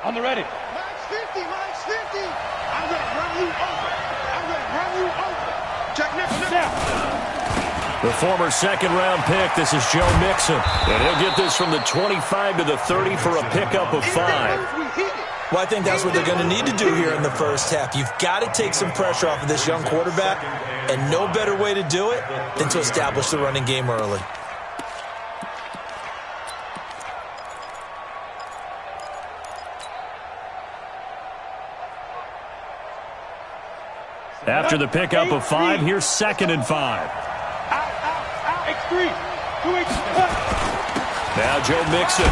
On the ready. Max 50, Max 50. I'm going to run you over. I'm going to run you over. Check next. The former second-round pick, this is Joe Mixon. And he'll get this from the 25 to the 30 for a pickup of 5. Well, I think that's what they're going to need to do here in the first half. You've got to take some pressure off of this young quarterback, and no better way to do it than to establish the running game early. After the pickup of 5, here's 2nd and 5. Out. X3. 2X. Now Joe Mixon.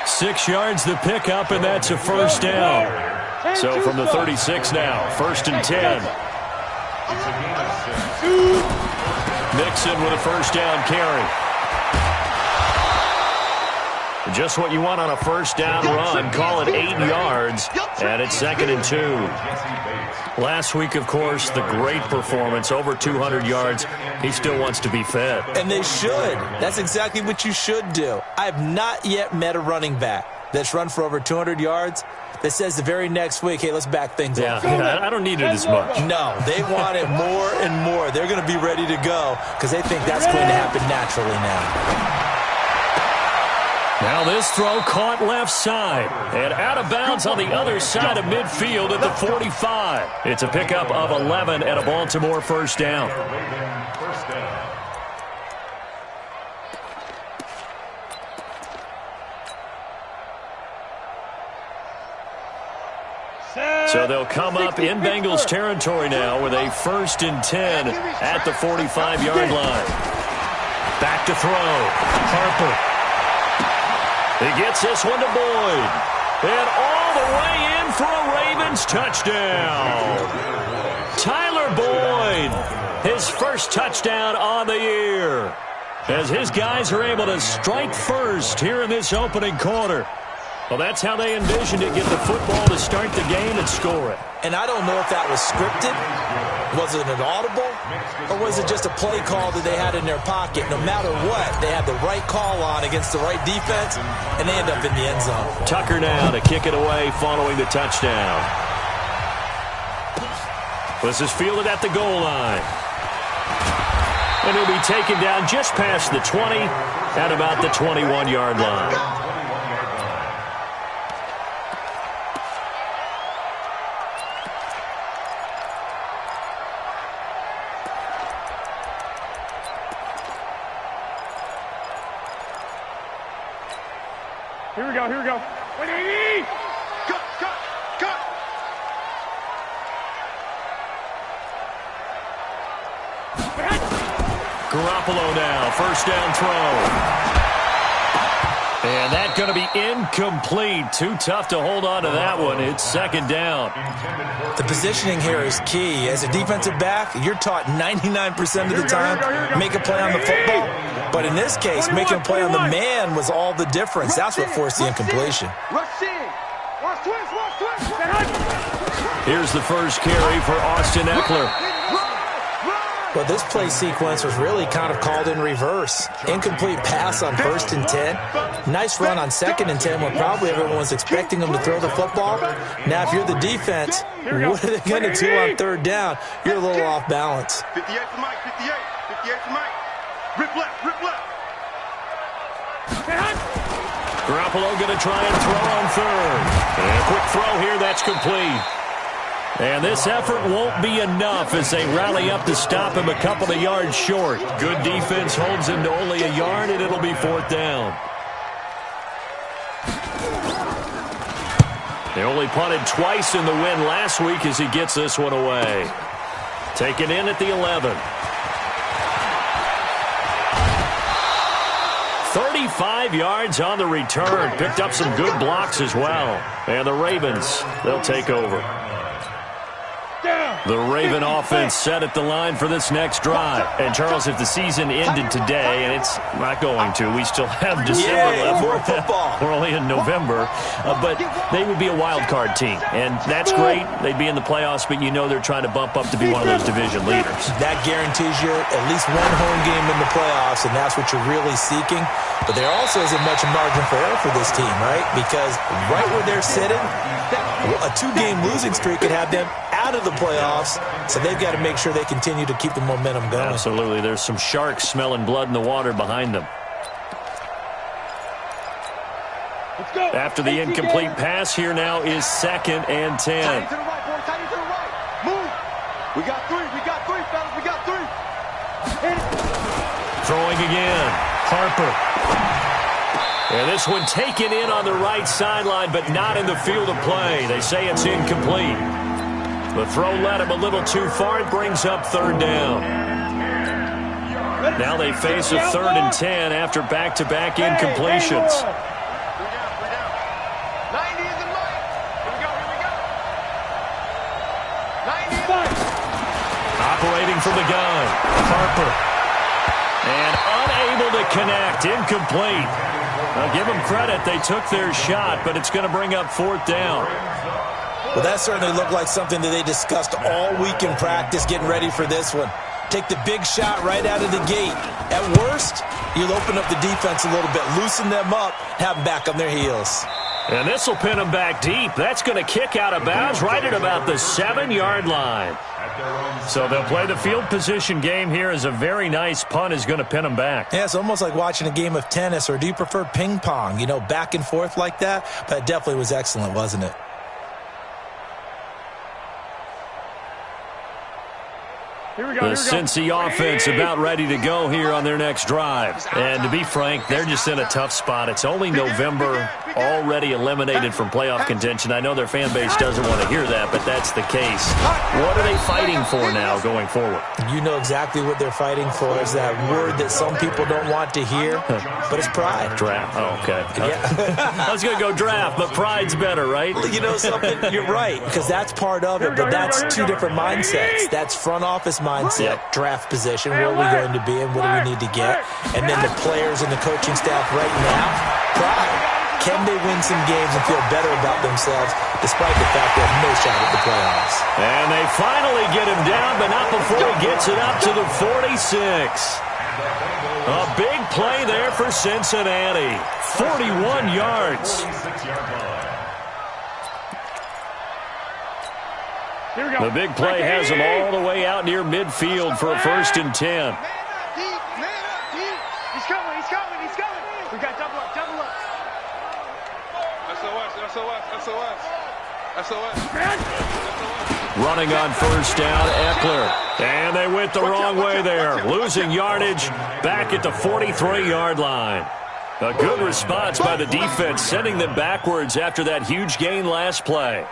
6 yards the pickup, and that's a first down. So from the 36 now, 1st and 10. Mixon with a first down carry. Just what you want on a first down run. Call it 8 yards, and it's 2nd and 2. Last week, of course, the great performance, over 200 yards. He still wants to be fed. And they should. That's exactly what you should do. I have not yet met a running back that's run for over 200 yards that says the very next week, hey, let's back things up. Yeah, I don't need it as much. No, they want it more and more. They're going to be ready to go because they think that's going to happen naturally now. Now this throw caught left side and out of bounds on the other side of midfield at the 45. It's a pickup of 11 and a Baltimore first down. So they'll come up in Bengals territory now with a 1st and 10 at the 45-yard line. Back to throw. Harper. He gets this one to Boyd. And all the way in for a Ravens touchdown. Tyler Boyd, his first touchdown on the year. As his guys are able to strike first here in this opening quarter. Well, that's how they envisioned it, get the football to start the game and score it. And I don't know if that was scripted. Was it an audible? Or was it just a play call that they had in their pocket? No matter what, they had the right call on against the right defense, and they end up in the end zone. Tucker now to kick it away following the touchdown. This is fielded at the goal line. And he'll be taken down just past the 20 at about the 21-yard line. Here we go. 180! Cut! Garoppolo now, first down throw. And that's going to be incomplete. Too tough to hold on to that one. It's 2nd down. The positioning here is key. As a defensive back, you're taught 99% of the time, make a play on the football. But in this case, making a play on the man was all the difference. That's what forced the incompletion. Here's the first carry for Austin Eckler. Well, this play sequence was really kind of called in reverse. Incomplete pass on 1st and 10. Nice run on 2nd and 10 when probably everyone was expecting them to throw the football. Now, if you're the defense, what are they going to do on 3rd down? You're a little off balance. 58 for Mike, 58 for Mike. Rip left. Garoppolo going to try and throw on 3rd. And a quick throw here, that's complete. And this effort won't be enough as they rally up to stop him a couple of yards short. Good defense holds him to only a yard, and it'll be 4th down. They only punted twice in the win last week as he gets this one away. Taken in at the 11. 35 yards on the return. Picked up some good blocks as well. And the Ravens, they'll take over. Down. The Raven offense set at the line for this next drive. And, Charles, if the season ended today, and it's not going to, we still have December left. More football. We're only in November. But they would be a wild card team. And that's great. They'd be in the playoffs, but you know they're trying to bump up to be one of those division leaders. That guarantees you at least one home game in the playoffs, and that's what you're really seeking. But there also isn't much margin for error for this team, right? Because right where they're sitting, a 2-game losing streak could have them out of the playoffs, so they've got to make sure they continue to keep the momentum going. Absolutely. There's some sharks smelling blood in the water behind them. Let's go. After the incomplete pass, here now is 2nd and 10. Tight to the right, boy. Tight to the right. Move. We got 3. We got 3, fellas. We got 3. Throwing again. Harper. And this one taken in on the right sideline, but not in the field of play. They say it's incomplete. The throw led him a little too far. It brings up 3rd down. Now they face a 3rd and 10 after back-to-back incompletions. 90 is the line. Here we go. Here we go. 90 is the line. Operating from the gun. Harper. And unable to connect. Incomplete. Now give them credit. They took their shot, but it's going to bring up 4th down. Well, that certainly looked like something that they discussed all week in practice getting ready for this one. Take the big shot right out of the gate. At worst, you'll open up the defense a little bit, loosen them up, have them back on their heels. And this will pin them back deep. That's going to kick out of bounds right at about the 7-yard line. So they'll play the field position game here as a very nice punt is going to pin them back. Yeah, it's almost like watching a game of tennis, or do you prefer ping pong? You know, back and forth like that? But it definitely was excellent, wasn't it? Here we go. The Cincy offense about ready to go here on their next drive. And to be frank, they're just in a tough spot. It's only November, already eliminated from playoff contention. I know their fan base doesn't want to hear that, but that's the case. What are they fighting for now going forward? You know exactly what they're fighting for. Is that word that some people don't want to hear, but it's pride. Draft. Oh, okay. Yeah. I was going to go draft, but pride's better, right? You know something? You're right, because that's part of it, but that's two different mindsets. That's front office mindset, draft position, where are we going to be and what do we need to get? And then the players and the coaching staff right now, pride. Can they win some games and feel better about themselves despite the fact they have no shot at the playoffs? And they finally get him down, but not before he gets it up to the 46. A big play there for Cincinnati. 41 yards. Here we go. The big play has him all the way out near midfield for a 1st and 10. Man up, deep. He's coming. We got double up. SOS. Running on 1st down, Eckler. And they went the wrong way there. Losing yardage back at the 43-yard line. A good response by the defense, sending them backwards after that huge gain last play.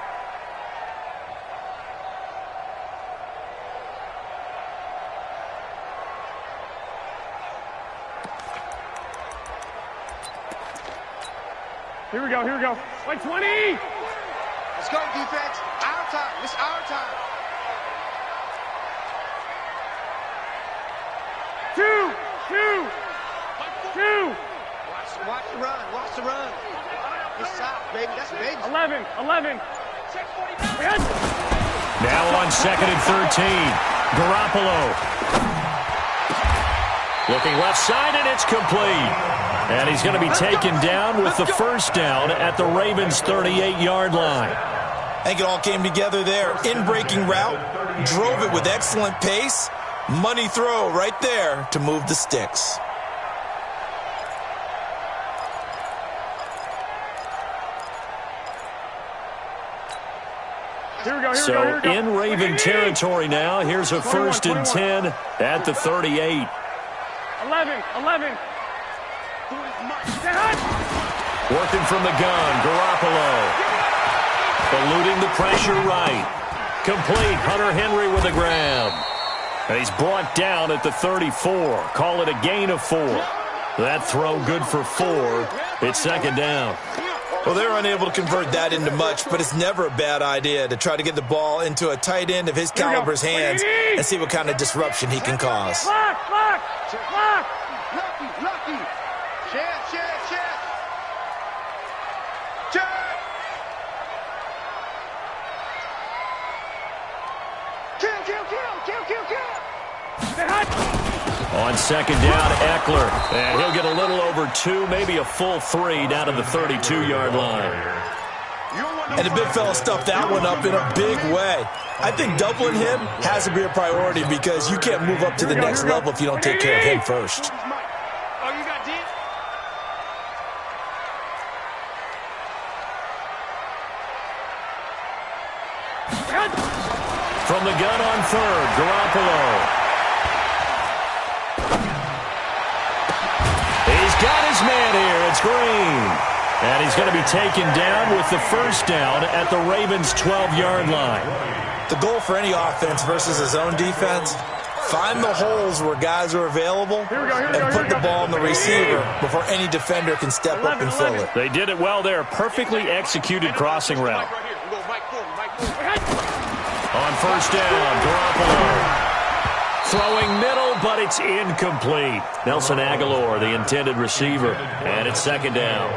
Here we go. Like 20. Let's go, defense. Our time. It's our time. 2. Watch the run. It's south, baby. That's baby. 11. Now on 2nd and 13. Garoppolo. Looking left side, and it's complete. And he's going to be taken down with the 1st down at the Ravens' 38-yard line. I think it all came together there. In-breaking route, drove it with excellent pace. Money throw right there to move the sticks. So in Raven territory now, here's a 1st and 10 at the 38. 11. Working from the gun, Garoppolo. Eluding the pressure right. Complete, Hunter Henry with a grab. And he's brought down at the 34. Call it a gain of 4. That throw good for 4. It's 2nd down. Well, they're unable to convert that into much, but it's never a bad idea to try to get the ball into a tight end of his caliber's hands and see what kind of disruption he can cause. Lock, lock, lock. Lucky. Chest. Check. Kill. On second down, Eckler. And he'll get a little over 2, maybe a full 3 down to the 32-yard line. And the big fella stuffed that one up in a big way. I think doubling him has to be a priority because you can't move up to the next level if you don't take care of him first. Oh, you got deep? From the gun on third, Garoppolo. He's got his man here. It's Green. And he's going to be taken down with the first down at the Ravens' 12-yard line. The goal for any offense versus his own defense, find the holes where guys are available and put the ball on the receiver before any defender can step up and fill it. They did it well there. Perfectly executed crossing route. On first down, Garoppolo. Throwing middle, but it's incomplete. Nelson Aguilar, the intended receiver. And it's second down.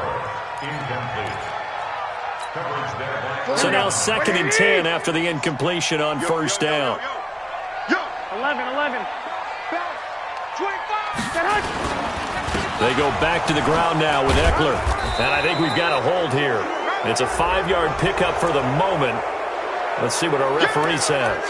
So now 2nd and 10 after the incompletion on first down. 11. They go back to the ground now with Eckler. And I think we've got a hold here. It's a 5-yard pickup for the moment. Let's see what our referee says.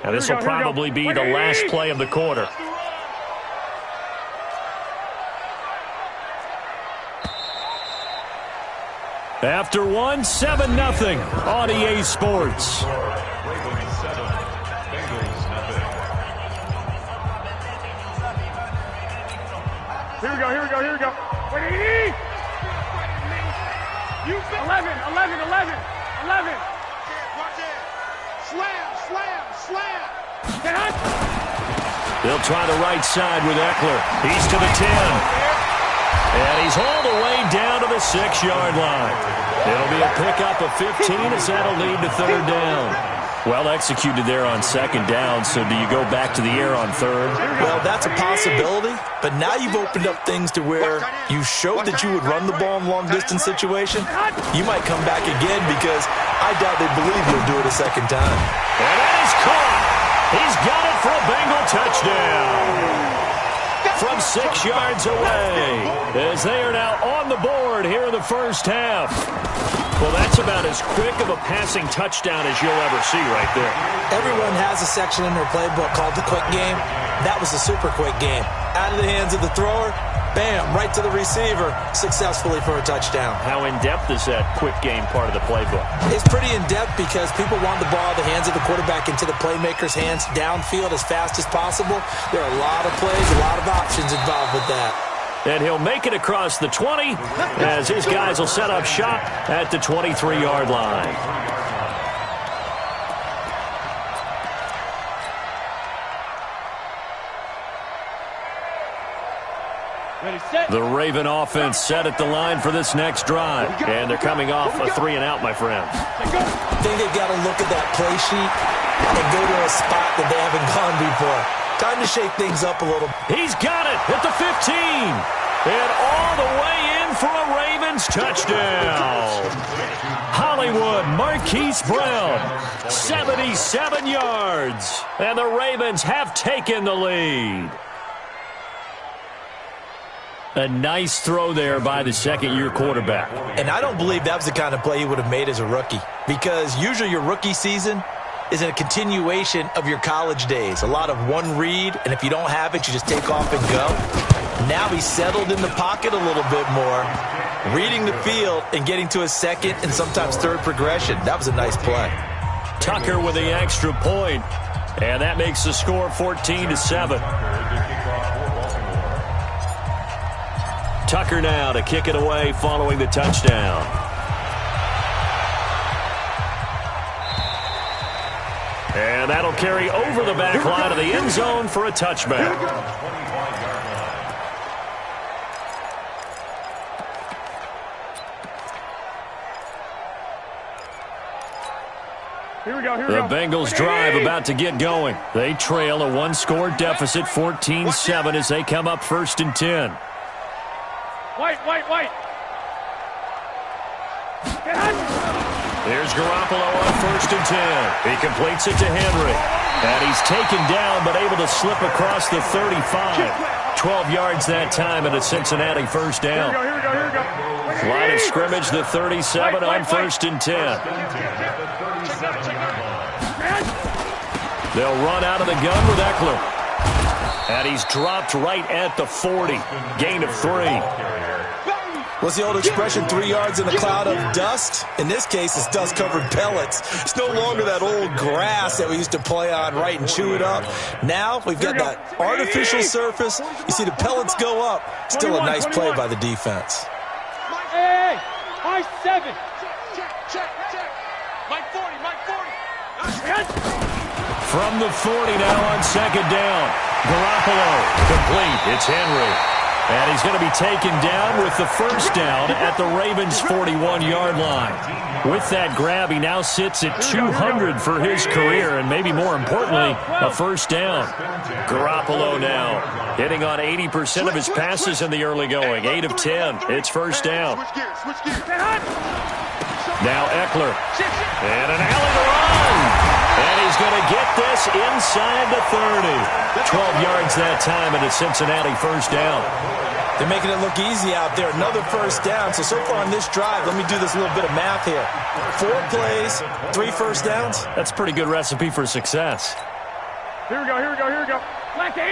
Now this will probably be the last play of the quarter. After one, 7-0 on EA Sports. Here we go. Wait. 11. Slam. They'll try the right side with Eckler. He's to the 10. And he's all the way down to the 6-yard line. It'll be a pickup of 15 as that'll lead to third down. Well executed there on second down, so do you go back to the air on third? Well, that's a possibility, but now you've opened up things to where you showed that you would run the ball in long-distance situation. You might come back again because I doubt they believe you'll do it a second time. And that is caught. He's got it for a Bengal touchdown. From 6 yards away, as they are now on the board here in the first half. Well, that's about as quick of a passing touchdown as you'll ever see right there. Everyone has a section in their playbook called the quick game. That was a super quick game. Out of the hands of the thrower, bam, right to the receiver, successfully for a touchdown. How in-depth is that quick game part of the playbook? It's pretty in-depth because people want the ball out of the hands of the quarterback into the playmaker's hands downfield as fast as possible. There are a lot of plays, a lot of options involved with that. And he'll make it across the 20 as his guys will set up shop at the 23-yard line. The Raven offense set at the line for this next drive. And they're coming off a 3-and-out, my friends. I think they've got to look at that play sheet and go to a spot that they haven't gone before. Time to shake things up a little. He's got it at the 15. And all the way in for a Ravens touchdown. Hollywood Marquise Brown, 77 yards. And the Ravens have taken the lead. A nice throw there by the second-year quarterback. And I don't believe that was the kind of play he would have made as a rookie, because usually your rookie season is a continuation of your college days. A lot of one read, and if you don't have it, you just take off and go. Now he's settled in the pocket a little bit more, reading the field and getting to a second and sometimes third progression. That was a nice play. Tucker with the extra point, and that makes the score 14-7. Tucker now to kick it away following the touchdown. And that'll carry over the back line of the end zone for a touchback. Here we go, here we The go. Bengals drive about to get going. They trail a one-score deficit, 14-7, as they come up 1st and 10. White. Here's Garoppolo on 1st and 10. He completes it to Henry. And he's taken down but able to slip across the 35. 12 yards that time and a Cincinnati first down. Here we go. Line of scrimmage, the 37 on 1st and 10. They'll run out of the gun with Eckler. And he's dropped right at the 40. Gain of 3. What's the old expression, 3 yards in a cloud of dust? In this case, it's dust-covered pellets. It's no longer that old grass that we used to play on, right, and chew it up. Now we've got that artificial surface. You see the pellets go up. Still a nice play by the defense. Hey, high 7. Check. Mike 40. From the 40 now on 2nd down. Garoppolo complete. It's Henry. And he's going to be taken down with the first down at the Ravens' 41-yard line. With that grab, he now sits at 200 for his career, and maybe more importantly, a first down. Garoppolo now hitting on 80% of his passes in the early going. 8 of 10. It's first down. Switch gears. Now Eckler. And an alley to run. And he's going to get this inside the 30. 12 yards that time, and a Cincinnati first down. They're making it look easy out there. Another first down. So far on this drive, let me do this little bit of math here. 4 plays, 3 first downs. That's a pretty good recipe for success. Here we go. Black 80.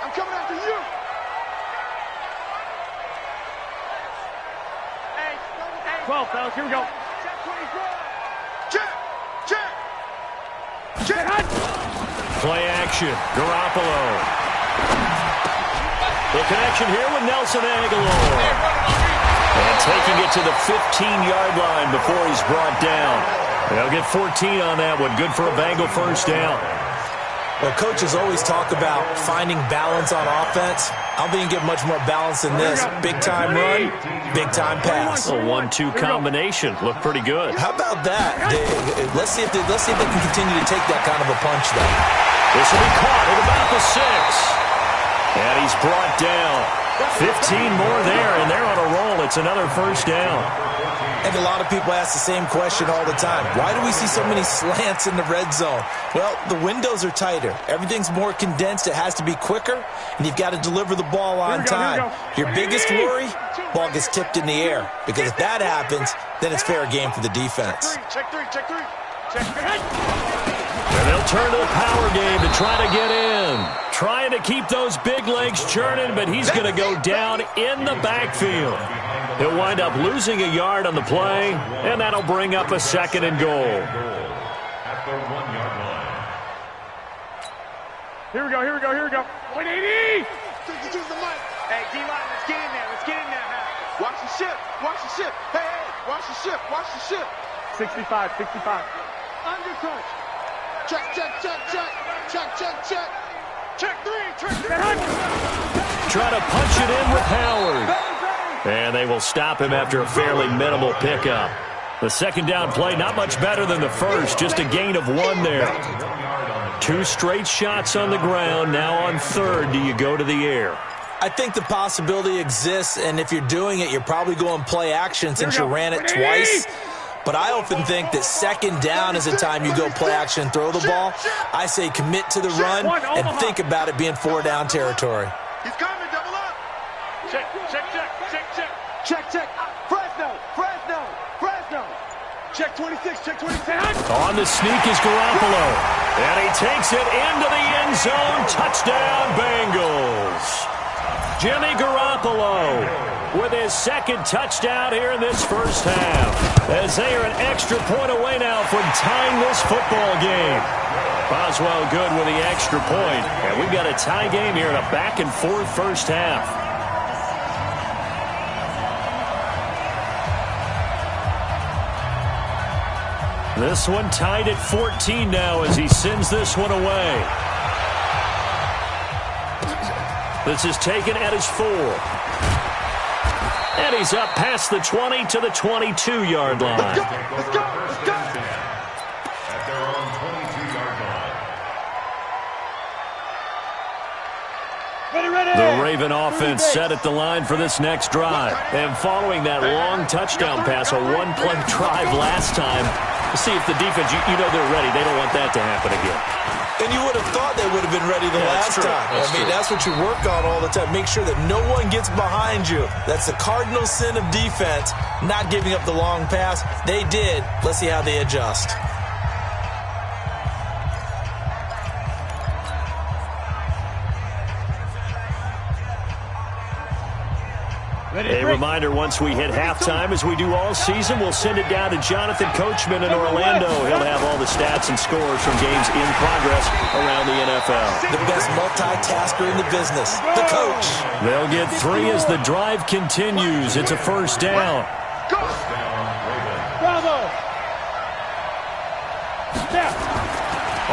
I'm coming after you. Hey. 12, fellas, here we go. Check. Play action. Garoppolo. The connection here with Nelson Aguilar. And taking it to the 15-yard line before he's brought down. They'll get 14 on that one. Good for a Bengal first down. Well, coaches always talk about finding balance on offense. I don't think you get much more balance than this. Big-time run, big-time pass. A 1-2 combination. Looked pretty good. How about that? Let's see if they can continue to take that kind of a punch, though. This will be caught at about the 6. And he's brought down. 15 more there, and they're on a roll. It's another first down. And a lot of people ask the same question all the time. Why do we see so many slants in the red zone? Well, the windows are tighter. Everything's more condensed. It has to be quicker, and you've got to deliver the ball on time. Your biggest worry, ball gets tipped in the air. Because if that happens, then it's fair game for the defense. Check three. And they'll turn to the power game to try to get in. Trying to keep those big legs churning, but he's going to go down in the backfield. He'll wind up losing a yard on the play, and that'll bring up a 2nd and goal. Here we go. 180. Hey, D-line, let's get in there. Watch the ship. Hey, watch the ship. 65. Undercut. Check. Check 3. Try to punch it in with Howard. And they will stop him after a fairly minimal pickup. The 2nd down play, not much better than the first, just a gain of 1 there. 2 straight shots on the ground. Now on 3rd, do you go to the air? I think the possibility exists, and if you're doing it, you're probably going play action since you ran it twice. But I often think that 2nd down is the time you go play action and throw the ball. I say commit to the run and think about it being 4-down territory. He's coming, double up. Check. Fresno. Check 26. On the sneak is Garoppolo. And he takes it into the end zone. Touchdown, Bengals. Jimmy Garoppolo with his 2nd touchdown here in this first half. As they are an extra point away now from tying this football game. Boswell good with the extra point. And we've got a tie game here in a back-and-forth first half. This one tied at 14 now as he sends this one away. This is taken at his 4. And he's up past the 20 to the 22-yard line. Let's go. Let's go. Let's go. At their own 22-yard line. The Raven offense set at the line for this next drive. And following that long touchdown pass, a one-play drive last time, see if the defense, you know they're ready. They don't want that to happen again. And you would have thought they would have been ready the last time. That's what you work on all the time. Make sure that no one gets behind you. That's the cardinal sin of defense, not giving up the long pass. They did. Let's see how they adjust. A reminder, once we hit halftime, as we do all season, we'll send it down to Jonathan Coachman in Orlando. He'll have all the stats and scores from games in progress around the NFL. The best multitasker in the business, the coach. They'll get 3 as the drive continues. It's a first down. Bravo. Step.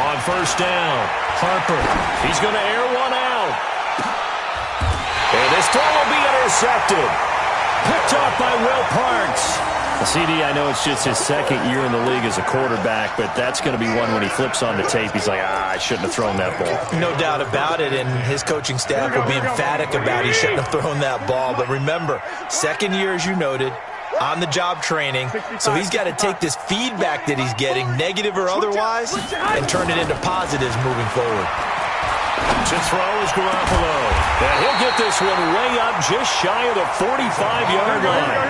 On first down, Harper. He's going to air one out. And this throw will be intercepted. Picked off by Will Parks. CD, I know it's just his second year in the league as a quarterback, but that's going to be one when he flips on the tape. He's like, I shouldn't have thrown that ball. No doubt about it, and his coaching staff will be emphatic about he shouldn't have thrown that ball. But remember, second year, as you noted, on-the-job training, so he's got to take this feedback that he's getting, negative or otherwise, and turn it into positives moving forward. To throw is Garoppolo. And he'll get this one way up just shy of the 45-yard line.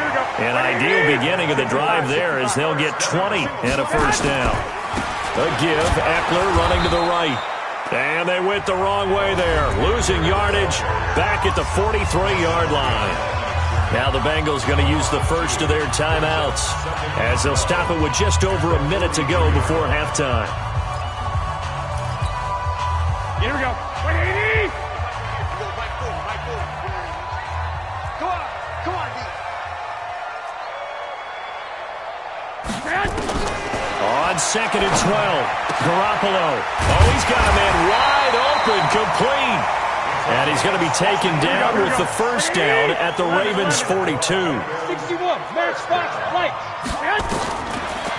An ideal beginning of the drive there as they'll get 20 and a first down. A give, Eckler running to the right. And they went the wrong way there, losing yardage back at the 43-yard line. Now the Bengals going to use the first of their timeouts as they'll stop it with just over a minute to go before halftime. Here we go. 180. Come on, D. On second and 12, Garoppolo. Oh, he's got a man wide open, complete. And he's going to be taken down with the first down at the Ravens' 42. 61. Match box. Right.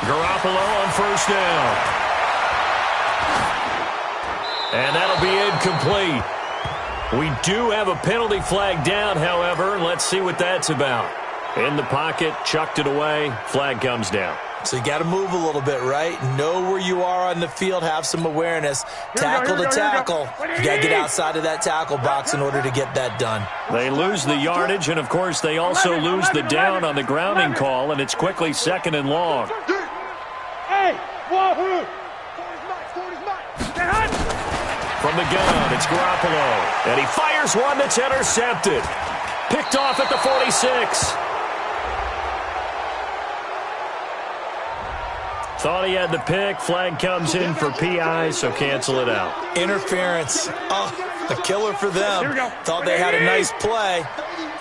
Garoppolo on first down. And that'll be incomplete. We do have a penalty flag down, however. Let's see what that's about. In the pocket, chucked it away. Flag comes down. So you got to move a little bit, right? Know where you are on the field. Have some awareness. Tackle to tackle. You got to get outside of that tackle box in order to get that done. They lose the yardage, and, of course, they also lose the down on the grounding call, and it's quickly second and long. Hey, wahoo! From the gun, it's Garoppolo. And he fires one that's intercepted. Picked off at the 46. Thought he had the pick. Flag comes in for PI, so cancel it out. Interference. Oh, a killer for them. Here we go. Thought they had a nice play.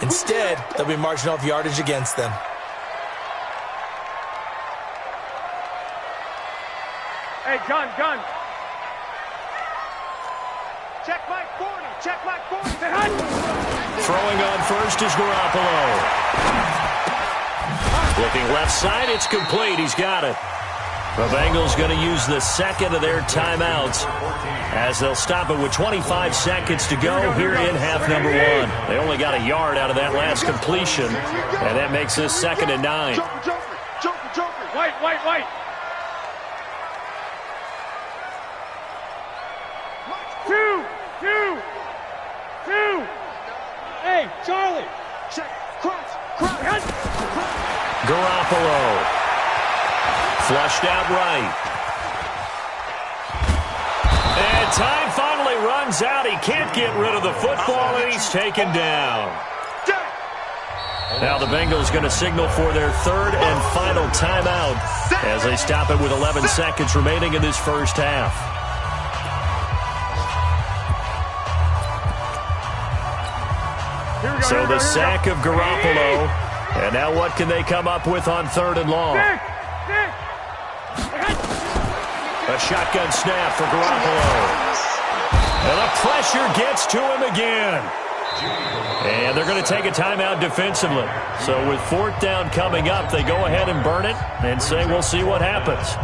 Instead, they'll be marching off yardage against them. Hey, gun. Check my 40. Check my 40. Throwing on first is Garoppolo. Looking left side, it's complete. He's got it. The Bengals going to use the second of their timeouts as they'll stop it with 25 seconds to go here in half number 1. They only got a yard out of that last completion, and that makes this second and 9. Joker. White. Two. Hey, Charlie. Check. Cross. Garoppolo. Flushed out right. And time finally runs out. He can't get rid of the football, and he's taken down. Now the Bengals going to signal for their third and final timeout as they stop it with 11 seconds remaining in this first half. So the sack of Garoppolo. And now what can they come up with on third and long? A shotgun snap for Garoppolo. And the pressure gets to him again. And they're going to take a timeout defensively. So with fourth down coming up, they go ahead and burn it and say we'll see what happens.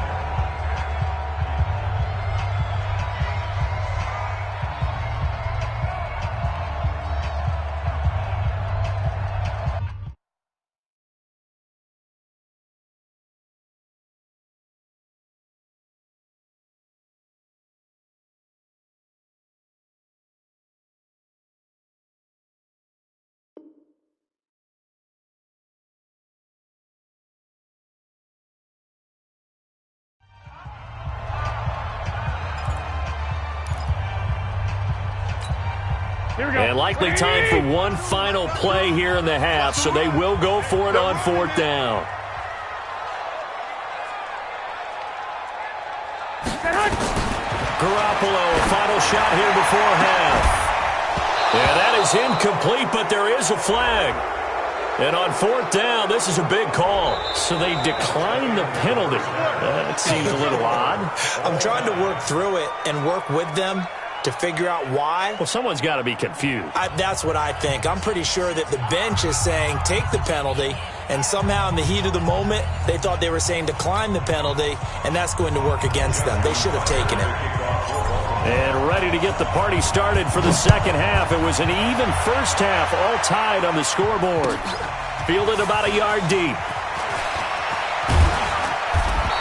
And likely time for one final play here in the half, so they will go for it on fourth down. Garoppolo, final shot here before half. Yeah, that is incomplete, but there is a flag. And on fourth down, this is a big call. So they decline the penalty. That seems a little odd. I'm trying to work through it and work with them to figure out why. Well, someone's got to be confused. That's what I think. I'm pretty sure that the bench is saying take the penalty, and somehow in the heat of the moment, they thought they were saying decline the penalty, and that's going to work against them. They should have taken it. And ready to get the party started for the second half. It was an even first half, all tied on the scoreboard. Fielded about a yard deep.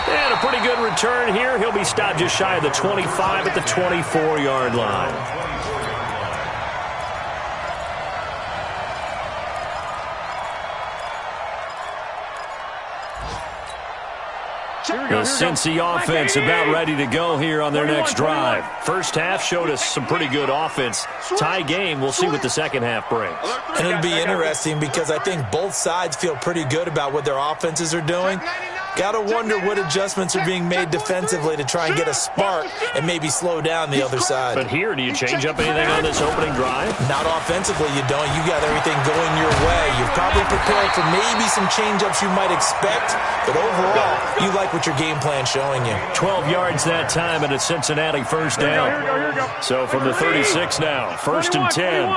And a pretty good return here. He'll be stopped just shy of the 25 at the 24-yard line. The Cincy offense about ready to go here on their next drive. First half showed us some pretty good offense. Tie game, we'll see what the second half brings. And it'll be interesting because I think both sides feel pretty good about what their offenses are doing. Got to wonder what adjustments are being made defensively to try and get a spark and maybe slow down the other side. But here, do you change up anything on this opening drive? Not offensively, you don't. You got everything going your way. You've probably prepared for maybe some change-ups you might expect, but overall, you like what your game plan's showing you. 12 yards that time and a Cincinnati first down. Here we go. So from the 36 now, first and 10.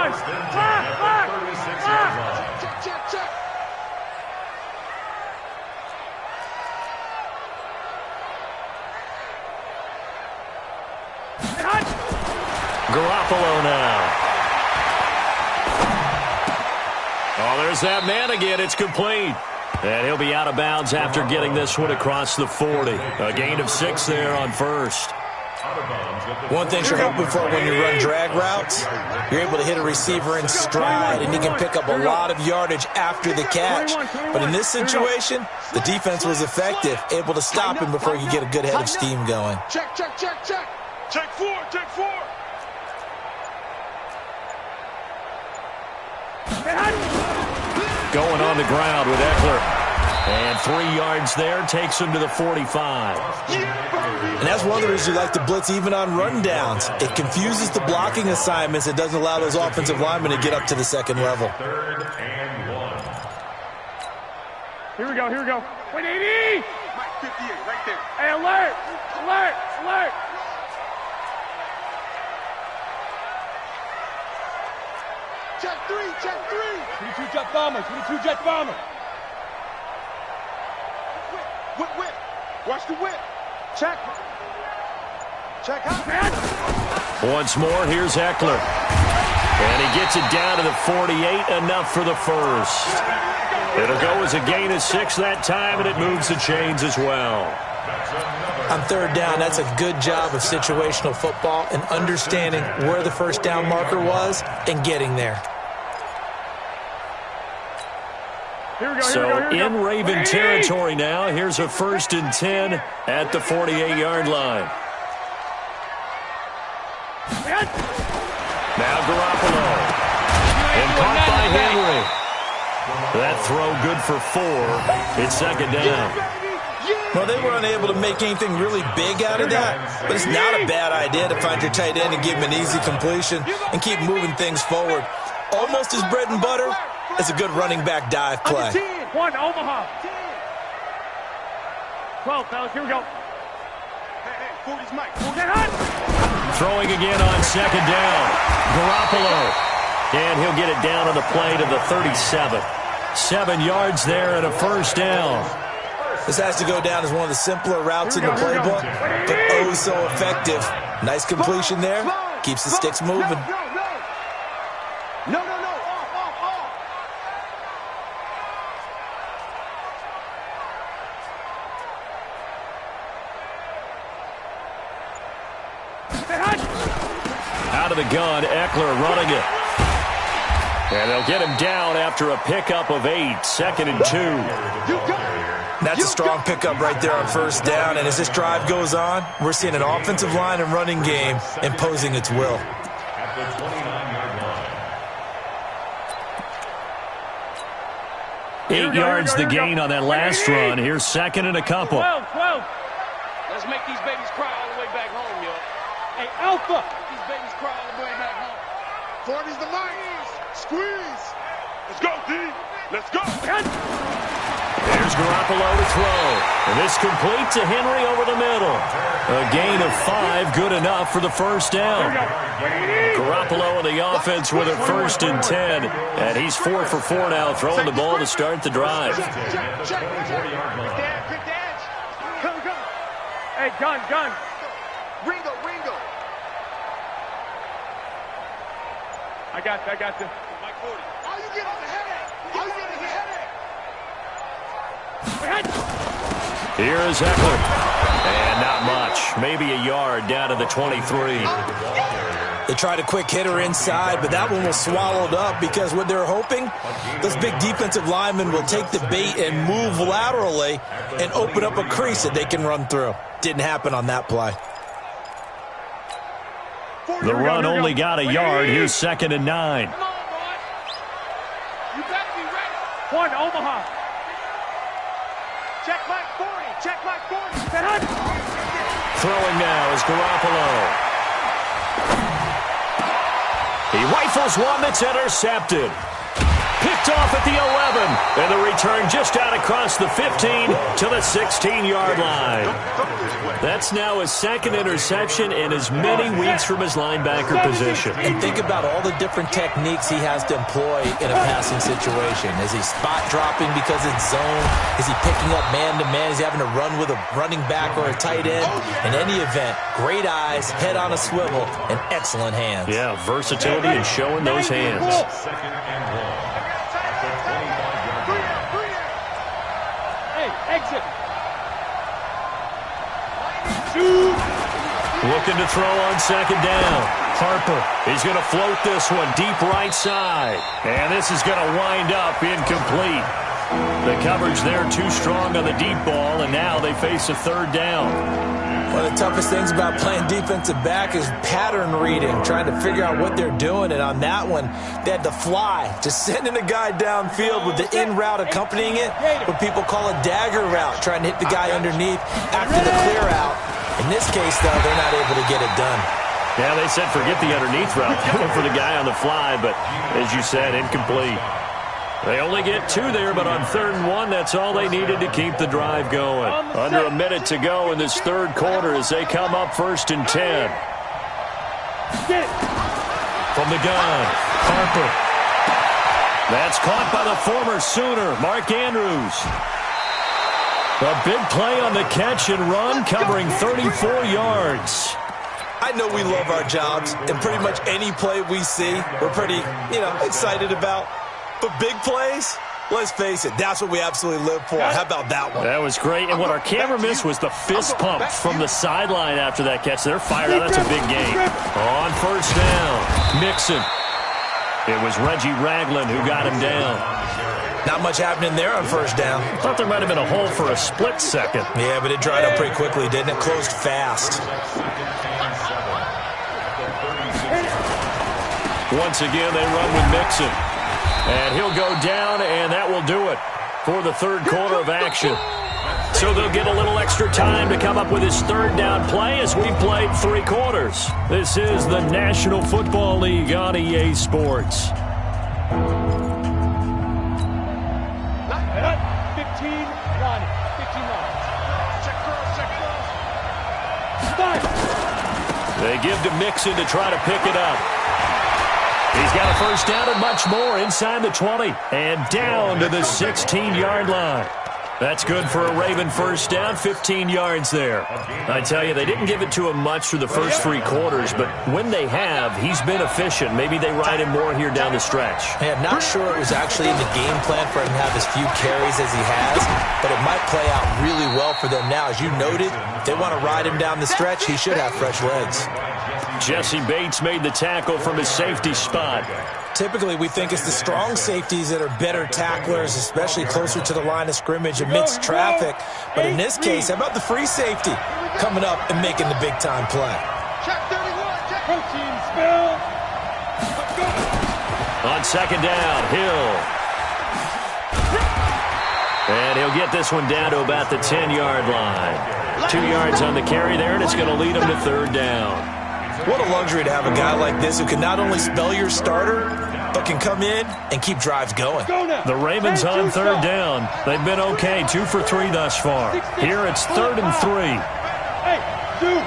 Garoppolo now. Oh, there's that man again. It's complete. And he'll be out of bounds after getting this one across the 40. A gain of 6 there on first. One thing you're hoping for when you run drag routes, you're able to hit a receiver in stride, and you can pick up a lot of yardage after the catch. But in this situation, the defense was effective, able to stop him before he could get a good head of steam going. Check. Check 4. Going on the ground with Eckler. And 3 yards there takes him to the 45. And that's one of the reasons you like to blitz even on rundowns. It confuses the blocking assignments. It doesn't allow those offensive linemen to get up to the second level. Third and 1. Here we go. 180! Mike 58, right there. Hey, alert! Check 3. 22 jet bomber. Whip. Watch the whip. Check out. Once more, here's Eckler. And he gets it down to the 48, enough for the first. It'll go as a gain of 6 that time, and it moves the chains as well. On third down, that's a good job of situational football and understanding where the first down marker was and getting there. So in Raven territory now, here's a first and 10 at the 48-yard line. Now Garoppolo. And caught by Henry. That throw good for 4. It's second down. Well, they were unable to make anything really big out of that, but it's not a bad idea to find your tight end and give him an easy completion and keep moving things forward. Almost his bread and butter. It's a good running back dive play. 1, Omaha. 12, fellas, here we go. Hey, 40's Mike. Throwing again on second down. Garoppolo. And he'll get it down on the play to the 37. 7 yards there and a first down. This has to go down as one of the simpler routes in the playbook, but oh so effective. Nice completion there. Keeps the sticks moving. No. Out of the gun, Eckler running it. And they'll get him down after a pickup of 8, 2nd and 2. That's a strong pickup right there on first down, and as this drive goes on, we're seeing an offensive line and running game imposing its will. At the 29-yard line. 8 yards the gain on that last run. Here's 2nd and a couple. 12. Let's make these babies cry all the way back home, yo. Hey, Alpha. These babies cry all the way back home. 40's the Mike. Squeeze. Let's go, D. Let's go. There's Garoppolo to throw. And this complete to Henry over the middle. A gain of 5, good enough for the first down. Garoppolo on the offense with a 1st and 10. And he's 4 for 4 now, throwing the ball to start the drive. Check. Quick dance. Come. Hey, gun. Ringo. I got you. Mike 40. How you get on the headache? How you get on the headache? Here is Eckler. And not much. Maybe a yard down to the 23. They tried a quick hitter inside, but that one was swallowed up because what they're hoping, those big defensive linemen will take the bait and move laterally and open up a crease that they can run through. Didn't happen on that play. The run only got a yard. Here's 2nd and 9. Come on, boy. You better be ready. One, Omaha. Check Mike 40. Throwing now is Garoppolo. He rifles one that's intercepted. Picked off at the 11. And the return just out across the 15 to the 16-yard line. That's now his 2nd interception in as many weeks from his linebacker position. And think about all the different techniques he has to employ in a passing situation. Is he spot dropping because it's zone? Is he picking up man-to-man? Is he having to run with a running back or a tight end? In any event, great eyes, head on a swivel, and excellent hands. Yeah, versatility and showing those hands. 2nd and 1. Hey, exit. Looking to throw on 2nd down. Harper, he's going to float this one deep right side. And this is going to wind up incomplete. The coverage there too strong on the deep ball, and now they face a 3rd down. One of the toughest things about playing defensive back is pattern reading, trying to figure out what they're doing. And on that one, they had to fly, just sending a guy downfield with the in route accompanying it, what people call a dagger route, trying to hit the guy underneath after the clear out. In this case, though, they're not able to get it done. Yeah, they said forget the underneath route. They went for the guy on the fly, but as you said, incomplete. They only get 2 there, but on 3rd and 1, that's all they needed to keep the drive going. Under a minute to go in this 3rd quarter as they come up 1st and 10. From the gun, Harper. That's caught by the former Sooner, Mark Andrews. A big play on the catch and run, covering 34 yards. I know we love our jobs, and pretty much any play we see, we're pretty, excited about. But big plays, let's face it, that's what we absolutely live for. How about that one? That was great. And what our camera missed was the fist pump from the sideline after that catch. They're fired out. That's a big game. On 1st down, Mixon. It was Reggie Ragland who got him down. Not much happening there on 1st down. Thought there might have been a hole for a split second. Yeah, but it dried up pretty quickly, didn't it? Closed fast. Once again, they run with Mixon. And he'll go down, and that will do it for the 3rd quarter of action. So they'll get a little extra time to come up with his 3rd down play as we played 3 quarters. This is the National Football League on EA Sports. 15, Ronnie. 15 Ronnie. Check girls. They give to Mixon to try to pick it up. He's got a first down and much more inside the 20 and down to the 16-yard line. That's good for a Raven first down, 15 yards there. I tell you, they didn't give it to him much through the first 3 quarters, but when they have, he's been efficient. Maybe they ride him more here down the stretch. Hey, I'm not sure it was actually in the game plan for him to have as few carries as he has, but it might play out really well for them now. As you noted, if they want to ride him down the stretch, he should have fresh legs. Jesse Bates made the tackle from his safety spot. Typically, we think it's the strong safeties that are better tacklers, especially closer to the line of scrimmage amidst traffic. But in this case, how about the free safety coming up and making the big-time play? Check 31, check. Protein spill. On second down, Hill. And he'll get this one down to about the 10-yard line. 2 yards on the carry there, and it's going to lead him to third down. What a luxury to have a guy like this who can not only spell your starter, but can come in and keep drives going. The Ravens on third down. They've been okay, 2 for 3 thus far. Here it's 3rd and 3. Hey, dude.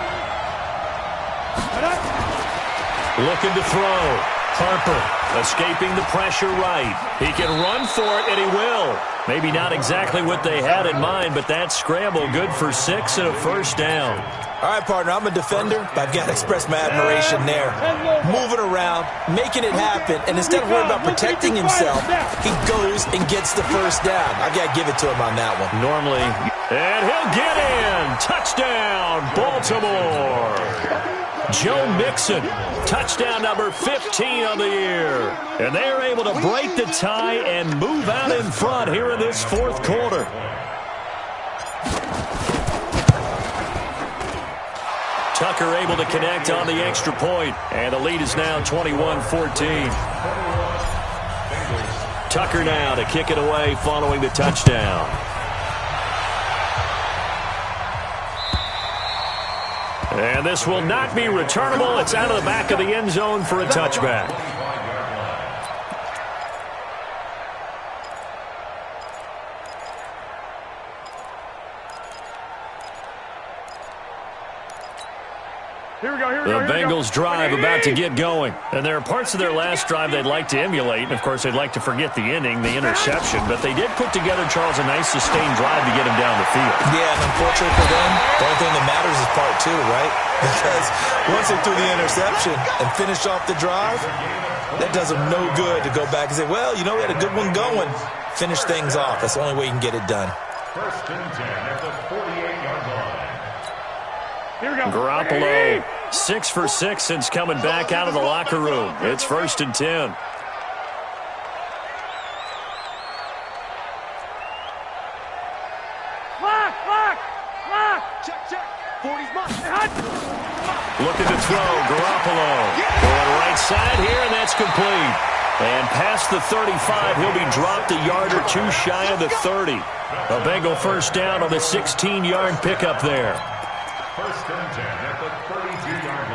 Looking to throw. Harper escaping the pressure right. He can run for it, and he will. Maybe not exactly what they had in mind, but that scramble good for 6 and a first down. All right, partner, I'm a defender, but I've got to express my admiration there. Moving around, making it happen, and instead of worrying about protecting himself, he goes and gets the first down. I've got to give it to him on that one. Normally, and he'll get in. Touchdown, Baltimore. Joe Mixon, touchdown number 15 of the year. And they are able to break the tie and move out in front here in this 4th quarter. Tucker able to connect on the extra point, and the lead is now 21-14. Tucker now to kick it away following the touchdown. And this will not be returnable. It's out of the back of the end zone for a touchback. The Bengals drive about to get going. And there are parts of their last drive they'd like to emulate. And, of course, they'd like to forget the inning, the interception. But they did put together, Charles, a nice sustained drive to get him down the field. Yeah, and unfortunately for them, the only thing that matters is part 2, right? Because once they threw the interception and finished off the drive, that does them no good to go back and say, well, you know, we had a good one going. Finish things off. That's the only way you can get it done. 1st and 10 at the 48-yard line. Here we go. Garoppolo, 6 for 6 since coming back out of the locker room. It's 1st and 10. Check. 40's mine. Looking to throw, Garoppolo. Going right side here, and that's complete. And past the 35, he'll be dropped a yard or 2 shy of the 30. A Bengal first down on the 16-yard pickup there. 1st and 10 at the 32-yard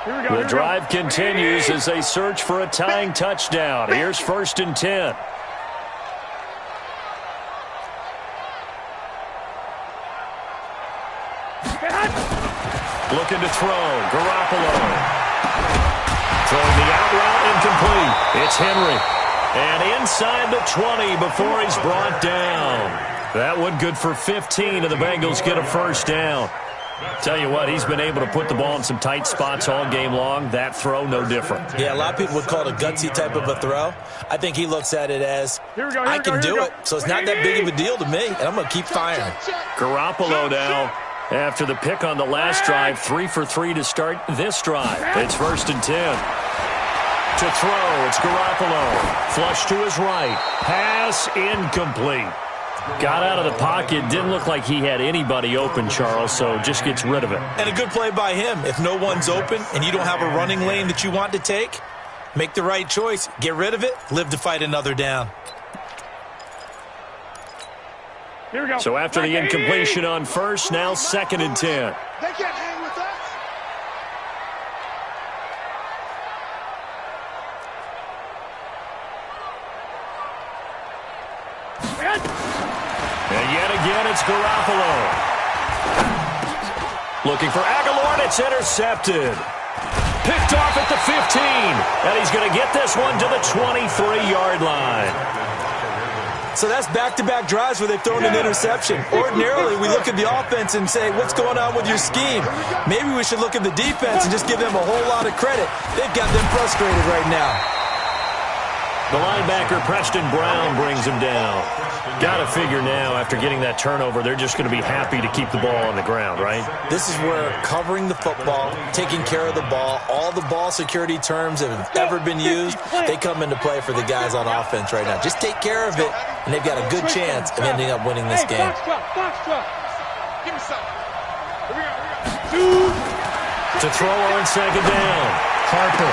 line. The drive continues as they search for a tying touchdown. Here's 1st and 10. Looking to throw, Garoppolo. Throwing the out route, incomplete. It's Henry. And inside the 20 before he's brought down. That one good for 15, and the Bengals get a first down. Tell you what, he's been able to put the ball in some tight spots all game long. That throw, no different. Yeah, a lot of people would call it a gutsy type of a throw. I think he looks at it as, I can do it, so it's not that big of a deal to me, and I'm going to keep firing. Garoppolo now, after the pick on the last drive, 3 for 3 to start this drive. It's 1st and 10. To throw, it's Garoppolo. Flush to his right. Pass incomplete. Got out of the pocket. Didn't look like he had anybody open, Charles, so just gets rid of it. And a good play by him. If no one's open and you don't have a running lane that you want to take, make the right choice. Get rid of it. Live to fight another down. Here we go. So after the incompletion on first, now 2nd and 10. They can't hang with us. And yet again, it's Garoppolo. Looking for Aguilar, and it's intercepted. Picked off at the 15, and he's going to get this one to the 23-yard line. So that's back-to-back drives where they've thrown an interception. Ordinarily, we look at the offense and say, what's going on with your scheme? Maybe we should look at the defense and just give them a whole lot of credit. They've got them frustrated right now. The linebacker, Preston Brown, brings him down. Got to figure now, after getting that turnover, they're just going to be happy to keep the ball on the ground, right? This is where covering the football, taking care of the ball, all the ball security terms that have ever been used, they come into play for the guys on offense right now. Just take care of it, and they've got a good chance of ending up winning this game. Give me some. Here we go. To throw on second down, Harper.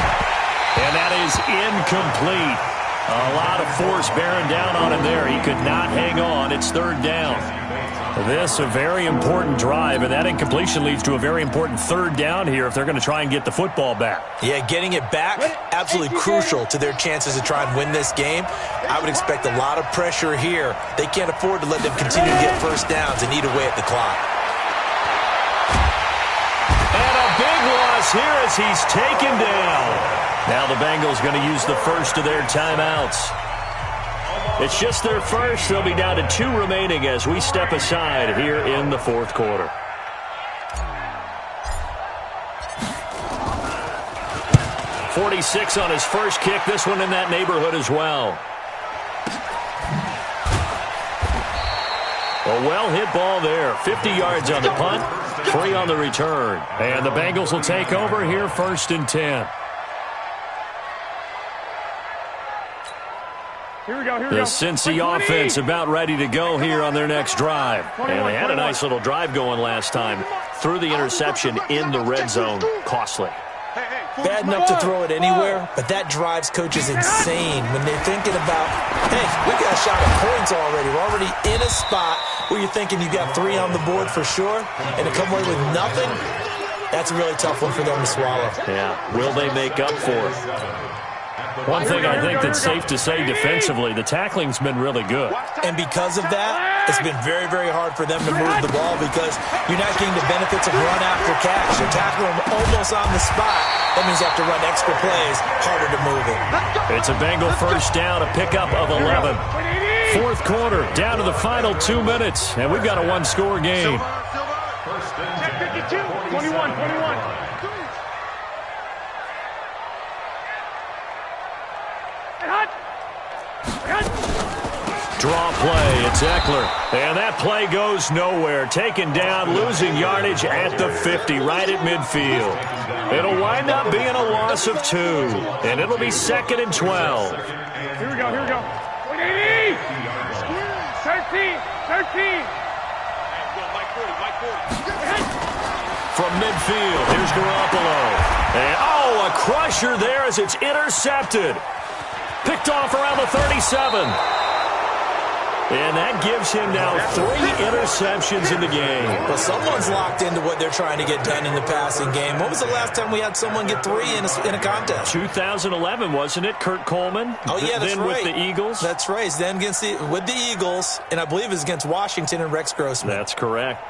And that is incomplete. A lot of force bearing down on him there. He could not hang on. It's third down. This a very important drive, and that incompletion leads to a very important third down here if they're going to try and get the football back. Yeah, getting it back, absolutely crucial to their chances to try and win this game. I would expect a lot of pressure here. They can't afford to let them continue to get first downs and eat away at the clock. And a big loss here as he's taken down. Now the Bengals going to use the first of their timeouts. It's just their first. They'll be down to 2 remaining as we step aside here in the fourth quarter. .46 on his first kick. This one in that neighborhood as well. A well-hit ball there. 50 yards on the punt, 3 on the return. And the Bengals will take over here first and 10. Here we go, here we The go. Cincy offense about ready to go here on their next drive. And they had a nice little drive going last time. Threw the interception in the red zone. Costly. Bad enough to throw it anywhere, but that drives coaches insane when they're thinking about, hey, we got a shot at points already. We're already in a spot where you're thinking you got 3 on the board for sure, and to come away with nothing, that's a really tough one for them to swallow. Yeah, will they make up for it? One thing I think that's safe to say defensively, the tackling's been really good. And because of that, it's been very, very hard for them to move the ball because you're not getting the benefits of run after catch. You're tackling them almost on the spot. That means you have to run extra plays, harder to move it. It's a Bengal first down, a pickup of 11. Fourth quarter, down to the final 2 minutes, and we've got a one-score game. 21. Draw play, it's Eckler. And that play goes nowhere. Taken down, losing yardage at the 50, right at midfield. It'll wind up being a loss of 2, and it'll be 2nd and 12. Here we go. 180! 13! From midfield, here's Garoppolo. And, a crusher there as it's intercepted. Picked off around the 37. And that gives him now 3 interceptions in the game. Well, someone's locked into what they're trying to get done in the passing game. When was the last time we had someone get 3 in a contest? 2011, wasn't it? Kurt Coleman? Oh, yeah, that's then right. With the Eagles? That's right. It's then with the Eagles, and I believe it's against Washington and Rex Grossman. That's correct.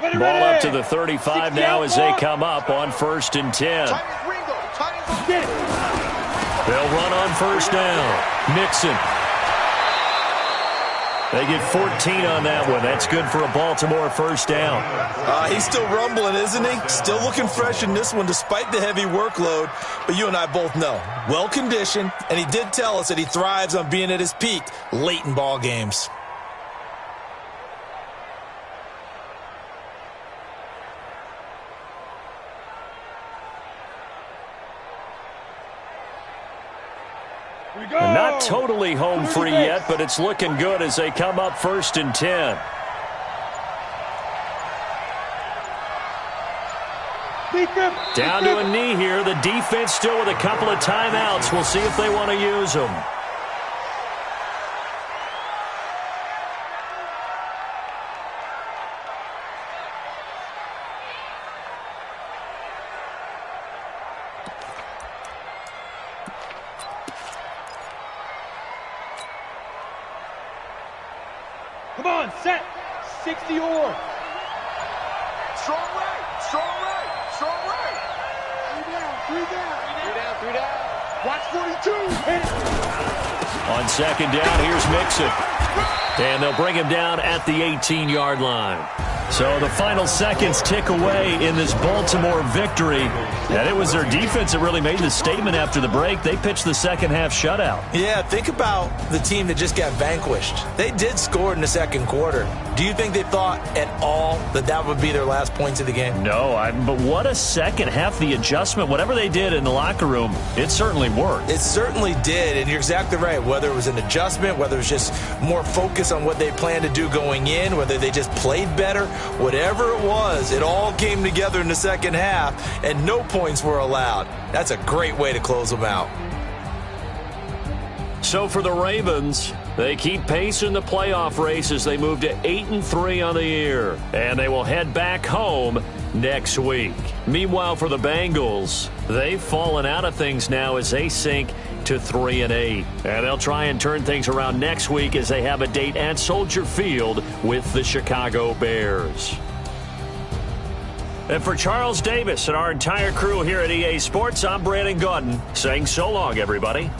Ball up to the 35 now as they come up on 1st and 10. They'll run on first down. Nixon. They get 14 on that one. That's good for a Baltimore first down. He's still rumbling, isn't he? Still looking fresh in this one despite the heavy workload. But you and I both know, well-conditioned, and he did tell us that he thrives on being at his peak late in ball games. Not totally home free yet, but it's looking good as they come up 1st and 10. Down to a knee here. The defense still with a couple of timeouts. We'll see if they want to use them. Come on, set. 60 or. Strong right. Strong right. Strong right. Three down. Watch 42. On second down, here's Mixon. And they'll bring him down at the 18-yard line. So the final seconds tick away in this Baltimore victory. And it was their defense that really made the statement after the break. They pitched the second-half shutout. Yeah, think about the team that just got vanquished. They did score in the second quarter. Do you think they thought at all that that would be their last points of the game? No, but what a second half. The adjustment, whatever they did in the locker room, it certainly worked. It certainly did, and you're exactly right. Whether it was an adjustment, whether it was just more focus on what they planned to do going in, whether they just played better, whatever it was, it all came together in the second half, and no points were allowed. That's a great way to close them out. So for the Ravens, they keep pace in the playoff race as they move to 8-3 on the year. And they will head back home next week. Meanwhile, for the Bengals, they've fallen out of things now as they sink to 3-8. And they'll try and turn things around next week as they have a date at Soldier Field with the Chicago Bears. And for Charles Davis and our entire crew here at EA Sports, I'm Brandon Gaudin saying so long, everybody.